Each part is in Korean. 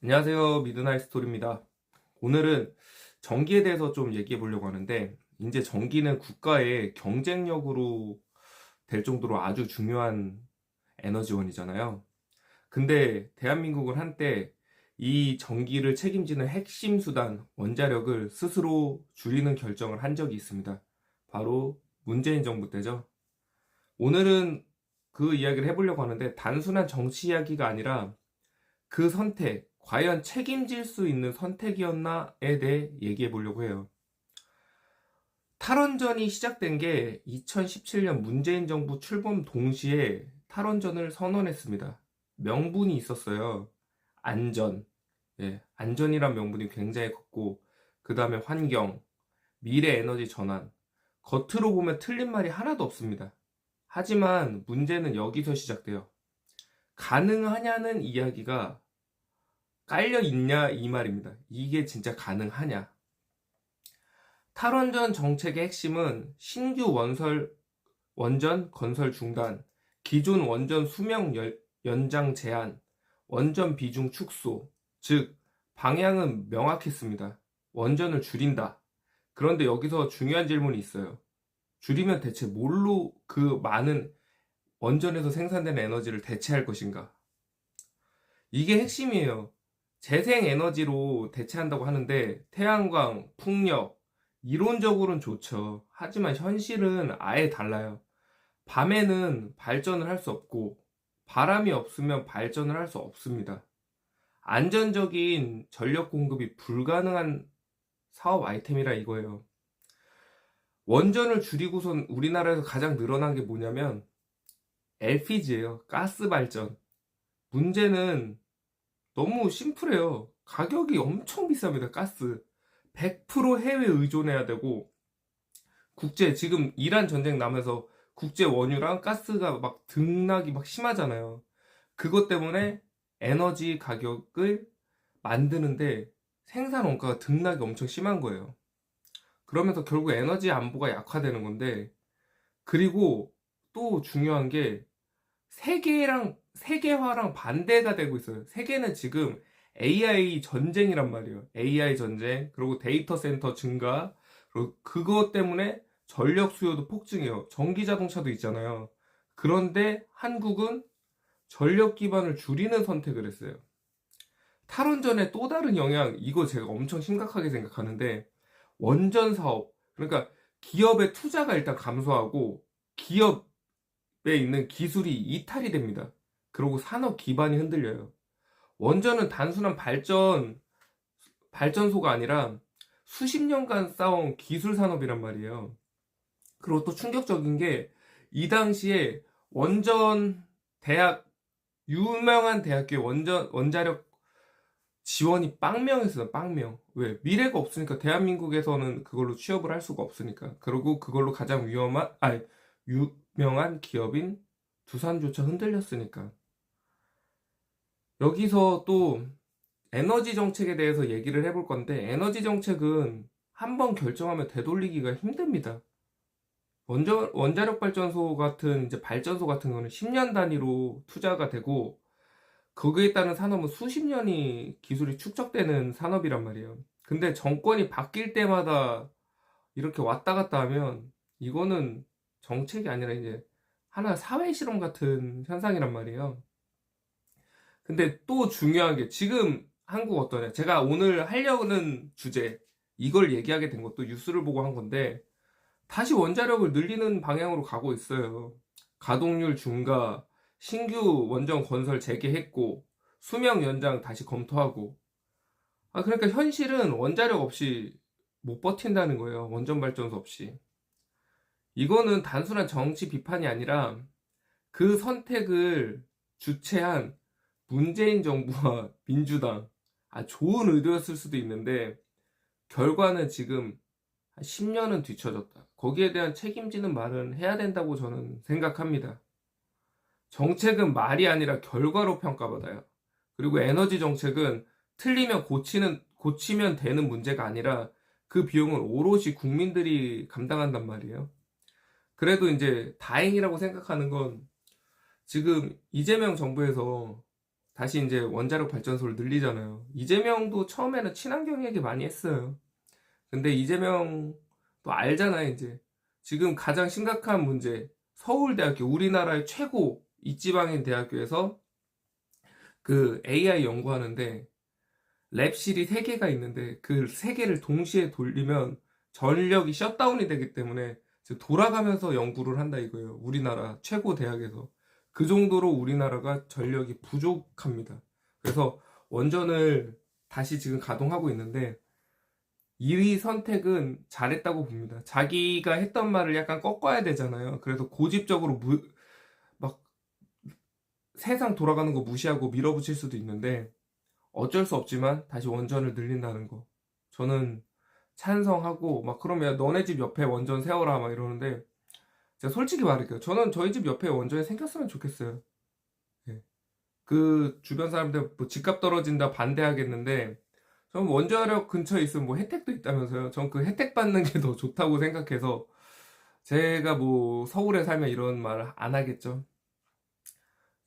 안녕하세요. 미드나잇 스토리입니다. 오늘은 전기에 대해서 좀 얘기해 보려고 하는데, 이제 전기는 국가의 경쟁력으로 될 정도로 아주 중요한 에너지원이잖아요. 근데 대한민국은 한때 이 전기를 책임지는 핵심 수단, 원자력을 스스로 줄이는 결정을 한 적이 있습니다. 바로 문재인 정부 때죠. 오늘은 그 이야기를 해보려고 하는데, 단순한 정치 이야기가 아니라 그 선택, 과연 책임질 수 있는 선택이었나에 대해 얘기해 보려고 해요. 탈원전이 시작된 게 2017년 문재인 정부 출범 동시에 탈원전을 선언했습니다. 명분이 있었어요. 안전. 안전이란 명분이 굉장히 컸고, 그 다음에 환경, 미래 에너지 전환. 겉으로 보면 틀린 말이 하나도 없습니다. 하지만 문제는 여기서 시작돼요. 가능하냐는 이야기가 깔려 있냐 이 말입니다. 이게 진짜 가능하냐? 탈원전 정책의 핵심은 신규 원전 건설 중단, 기존 원전 수명 연장 제한, 원전 비중 축소. 즉 방향은 명확했습니다. 원전을 줄인다. 그런데 여기서 중요한 질문이 있어요. 줄이면 대체 뭘로 그 많은 원전에서 생산되는 에너지를 대체할 것인가? 이게 핵심이에요. 재생 에너지로 대체한다고 하는데 태양광, 풍력, 이론적으로는 좋죠. 하지만 현실은 아예 달라요. 밤에는 발전을 할 수 없고 바람이 없으면 발전을 할 수 없습니다. 안전적인 전력 공급이 불가능한 사업 아이템이라 이거예요. 원전을 줄이고선 우리나라에서 가장 늘어난 게 뭐냐면 LPG예요. 가스 발전. 문제는 너무 심플해요. 가격이 엄청 비쌉니다. 가스. 100% 해외 의존해야 되고, 지금 이란 전쟁 나면서 국제 원유랑 가스가 막 등락이 막 심하잖아요. 그것 때문에 에너지 가격을 만드는데 생산 원가가 등락이 엄청 심한 거예요. 그러면서 결국 에너지 안보가 약화되는 건데, 그리고 또 중요한 게 세계화랑 반대가 되고 있어요. 세계는 지금 AI 전쟁이란 말이에요. AI 전쟁, 그리고 데이터 센터 증가, 그리고 그것 때문에 전력 수요도 폭증해요. 전기 자동차도 있잖아요. 그런데 한국은 전력 기반을 줄이는 선택을 했어요. 탈원전의 또 다른 영향, 이거 제가 엄청 심각하게 생각하는데, 원전 사업, 그러니까 기업의 투자가 일단 감소하고, 기업에 있는 기술이 이탈이 됩니다. 그리고 산업 기반이 흔들려요. 원전은 단순한 발전소가 아니라 수십 년간 쌓아온 기술 산업이란 말이에요. 그리고 또 충격적인 게 이 당시에 원전 대학, 유명한 대학교에 원자력 지원이 빵명했어요, 빵명. 왜? 미래가 없으니까 대한민국에서는 그걸로 취업을 할 수가 없으니까. 그리고 그걸로 가장 유명한 기업인 두산조차 흔들렸으니까. 여기서 또 에너지 정책에 대해서 얘기를 해볼 건데, 에너지 정책은 한번 결정하면 되돌리기가 힘듭니다. 원자력 발전소 같은, 이제 발전소 같은 거는 10년 단위로 투자가 되고, 거기에 따른 산업은 수십 년이 기술이 축적되는 산업이란 말이에요. 근데 정권이 바뀔 때마다 이렇게 왔다 갔다 하면, 이거는 정책이 아니라 이제 하나 사회 실험 같은 현상이란 말이에요. 근데 또 중요한 게 지금 한국 어떠냐? 제가 오늘 하려는 주제, 이걸 얘기하게 된 것도 뉴스를 보고 한 건데, 다시 원자력을 늘리는 방향으로 가고 있어요. 가동률 증가, 신규 원전 건설 재개했고, 수명 연장 다시 검토하고. 그러니까 현실은 원자력 없이 못 버틴다는 거예요. 원전 발전소 없이. 이거는 단순한 정치 비판이 아니라 그 선택을 주체한 문재인 정부와 민주당, 좋은 의도였을 수도 있는데 결과는 지금 한 10년은 뒤쳐졌다. 거기에 대한 책임지는 말은 해야 된다고 저는 생각합니다. 정책은 말이 아니라 결과로 평가받아요. 그리고 에너지 정책은 틀리면 고치면 되는 문제가 아니라 그 비용을 오롯이 국민들이 감당한단 말이에요. 그래도 이제 다행이라고 생각하는 건 지금 이재명 정부에서 다시 이제 원자력 발전소를 늘리잖아요. 이재명도 처음에는 친환경 얘기 많이 했어요. 근데 이재명도 알잖아요, 이제. 지금 가장 심각한 문제, 서울대학교, 우리나라의 최고 이지방인 대학교에서 그 AI 연구하는데 랩실이 3개가 있는데 그 3개를 동시에 돌리면 전력이 셧다운이 되기 때문에 지금 돌아가면서 연구를 한다 이거예요. 우리나라 최고 대학에서. 그 정도로 우리나라가 전력이 부족합니다. 그래서 원전을 다시 지금 가동하고 있는데 이 선택은 잘했다고 봅니다. 자기가 했던 말을 약간 꺾어야 되잖아요. 그래서 고집적으로 막 세상 돌아가는 거 무시하고 밀어붙일 수도 있는데 어쩔 수 없지만 다시 원전을 늘린다는 거 저는 찬성하고 막 그러면 너네 집 옆에 원전 세워라 막 이러는데 제가 솔직히 말할게요. 저는 저희 집 옆에 원전이 생겼으면 좋겠어요. 예. 그 주변 사람들 뭐 집값 떨어진다 반대하겠는데 저는 원자력 근처에 있으면 뭐 혜택도 있다면서요. 전 그 혜택 받는 게 더 좋다고 생각해서 제가 뭐 서울에 살면 이런 말 안 하겠죠.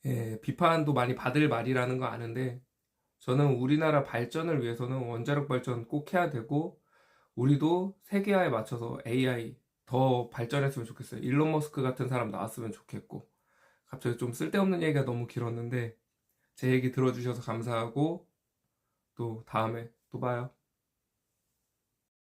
예, 비판도 많이 받을 말이라는 거 아는데 저는 우리나라 발전을 위해서는 원자력 발전 꼭 해야 되고 우리도 세계화에 맞춰서 AI 더 발전했으면 좋겠어요. 일론 머스크 같은 사람 나왔으면 좋겠고 갑자기 좀 쓸데없는 얘기가 너무 길었는데 제 얘기 들어주셔서 감사하고 또 다음에 또 봐요.